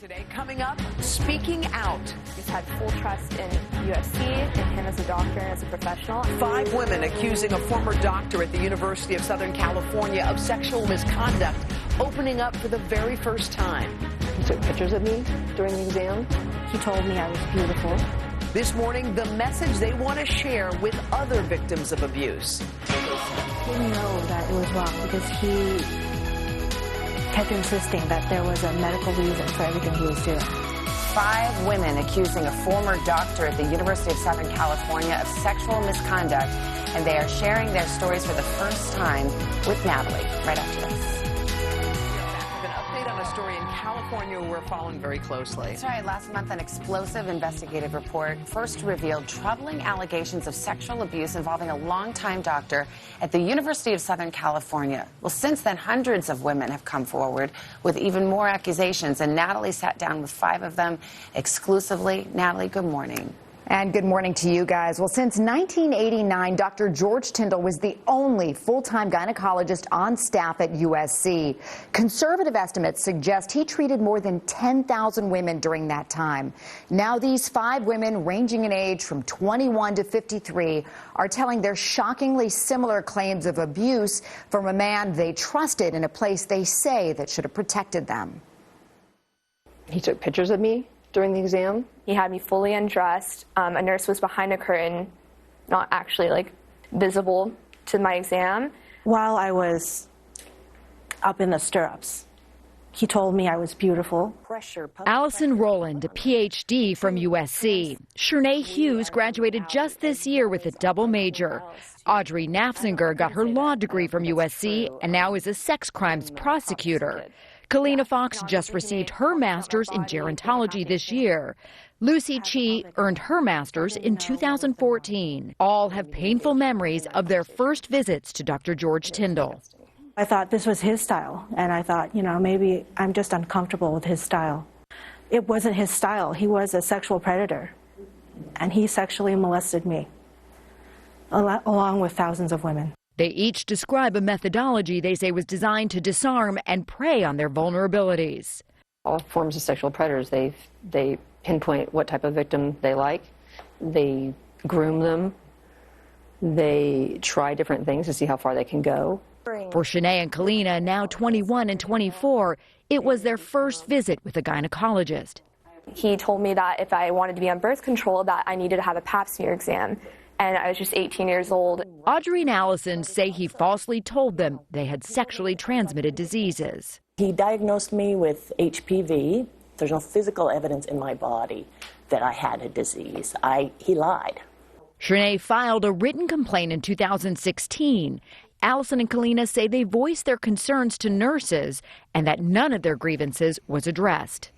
Today, coming up, speaking out. He's had full trust in USC and him as a doctor and as a professional. 5 women accusing a former doctor at the University of Southern California of sexual misconduct, opening up for the very first time. He took pictures of me during the exam. He told me I was beautiful. This morning, the message they want to share with other victims of abuse. I didn't know that it was wrong because he kept insisting that there was a medical reason for everything he was doing. 5 women accusing a former doctor at the University of Southern California of sexual misconduct, and they are sharing their stories for the first time with Natalie right after this. An update on a story in California we're following very closely. That's right. Last month, an explosive investigative report first revealed troubling allegations of sexual abuse involving a longtime doctor at the University of Southern California. Well, since then, hundreds of women have come forward with even more accusations, and Natalie sat down with 5 of them exclusively. Natalie, good morning. And good morning to you guys. Well, since 1989, Dr. George Tyndall was the only full-time gynecologist on staff at USC. Conservative estimates suggest he treated more than 10,000 women during that time. Now these 5 women, ranging in age from 21 to 53, are telling their shockingly similar claims of abuse from a man they trusted in a place they say that should have protected them. He took pictures of me during the exam. He had me fully undressed. A nurse was behind a curtain, not actually visible to my exam. While I was up in the stirrups, he told me I was beautiful. Allison Rowland, a PhD from USC. Shernay Hughes graduated just this year with a double major. Audrey Nafzinger got her law degree from USC and now is a sex crimes prosecutor. Kalina Fox just received her master's in gerontology this year. Lucy Chi earned her master's in 2014. All have painful memories of their first visits to Dr. George Tyndall. I thought this was his style, and I thought, maybe I'm just uncomfortable with his style. It wasn't his style. He was a sexual predator, and he sexually molested me, along with thousands of women. They each describe a methodology they say was designed to disarm and prey on their vulnerabilities. All forms of sexual predators, they pinpoint what type of victim they like. They groom them. They try different things to see how far they can go. For Shernay and Kalina, now 21 and 24, it was their first visit with a gynecologist. He told me that if I wanted to be on birth control, that I needed to have a pap smear exam. And I was just 18 years old. Audrey and Allison say he falsely told them they had sexually transmitted diseases. He diagnosed me with HPV. There's no physical evidence in my body that I had a disease. He lied. Shernay filed a written complaint in 2016. Allison and Kalina say they voiced their concerns to nurses and that none of their grievances was addressed.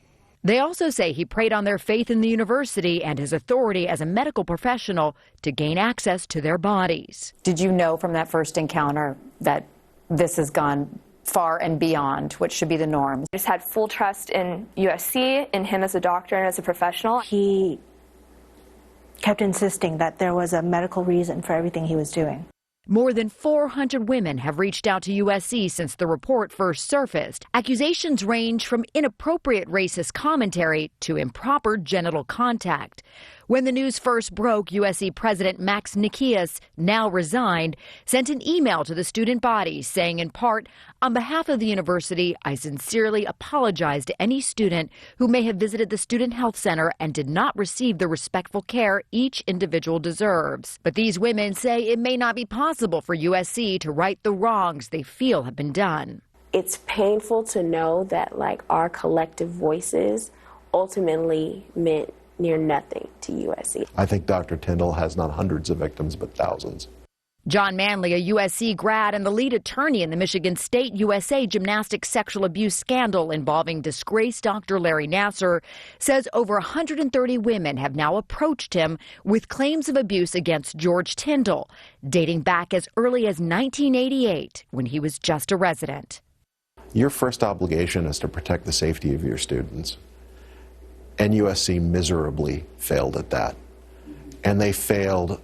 They also say he preyed on their faith in the university and his authority as a medical professional to gain access to their bodies. Did you know from that first encounter that this has gone far and beyond what should be the norm? I just had full trust in USC, in him as a doctor and as a professional. He kept insisting that there was a medical reason for everything he was doing. More than 400 women have reached out to USC since the report first surfaced. Accusations range from inappropriate racist commentary to improper genital contact. When the news first broke, USC President Max Nikias, now resigned, sent an email to the student body saying in part, "On behalf of the university, I sincerely apologize to any student who may have visited the Student Health Center and did not receive the respectful care each individual deserves." But these women say it may not be possible for USC to right the wrongs they feel have been done. It's painful to know that our collective voices ultimately meant near nothing to USC. I think Dr. Tyndall has not hundreds of victims, but thousands. John Manley, a USC grad and the lead attorney in the Michigan State USA gymnastics sexual abuse scandal involving disgraced Dr. Larry Nassar, says over 130 women have now approached him with claims of abuse against George Tyndall, dating back as early as 1988, when he was just a resident. Your first obligation is to protect the safety of your students. And USC miserably failed at that. And they failed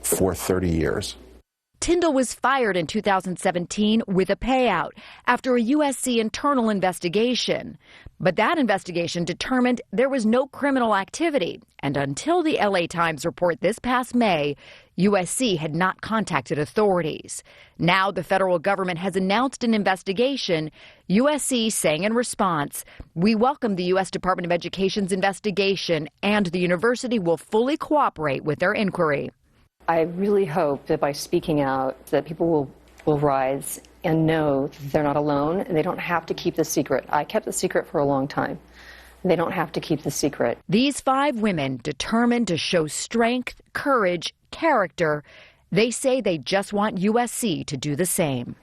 for 30 years. Tyndall was fired in 2017 with a payout after a USC internal investigation. But that investigation determined there was no criminal activity. And until the LA Times report this past May, USC had not contacted authorities. Now the federal government has announced an investigation. USC saying in response, "We welcome the U.S. Department of Education's investigation, and the university will fully cooperate with their inquiry." I really hope that by speaking out that people will rise and know that they're not alone and they don't have to keep the secret. I kept the secret for a long time. They don't have to keep the secret. These 5 women determined to show strength, courage, character. They say they just want USC to do the same.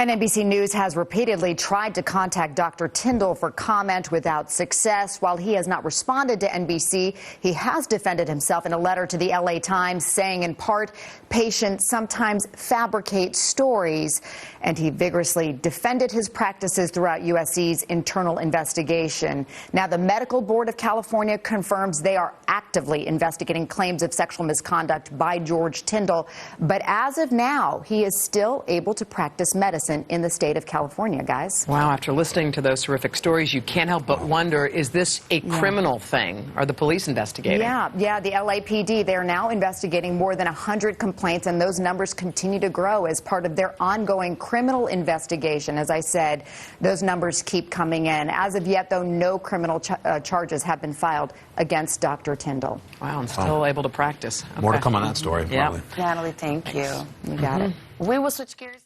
And NBC News has repeatedly tried to contact Dr. Tyndall for comment without success. While he has not responded to NBC, he has defended himself in a letter to the LA Times, saying in part, patients sometimes fabricate stories. And he vigorously defended his practices throughout USC's internal investigation. Now, the Medical Board of California confirms they are actively investigating claims of sexual misconduct by George Tyndall. But as of now, he is still able to practice medicine in the state of California, guys. Wow, after listening to those horrific stories, you can't help but wonder, is this a criminal thing? Are the police investigating? Yeah, the LAPD, they are now investigating more than 100 complaints, and those numbers continue to grow as part of their ongoing criminal investigation. As I said, those numbers keep coming in. As of yet, though, no criminal charges have been filed against Dr. Tyndall. Wow, and still able to practice. Okay. More to come on that story, probably. Natalie, thank you. You got it. We will switch gears.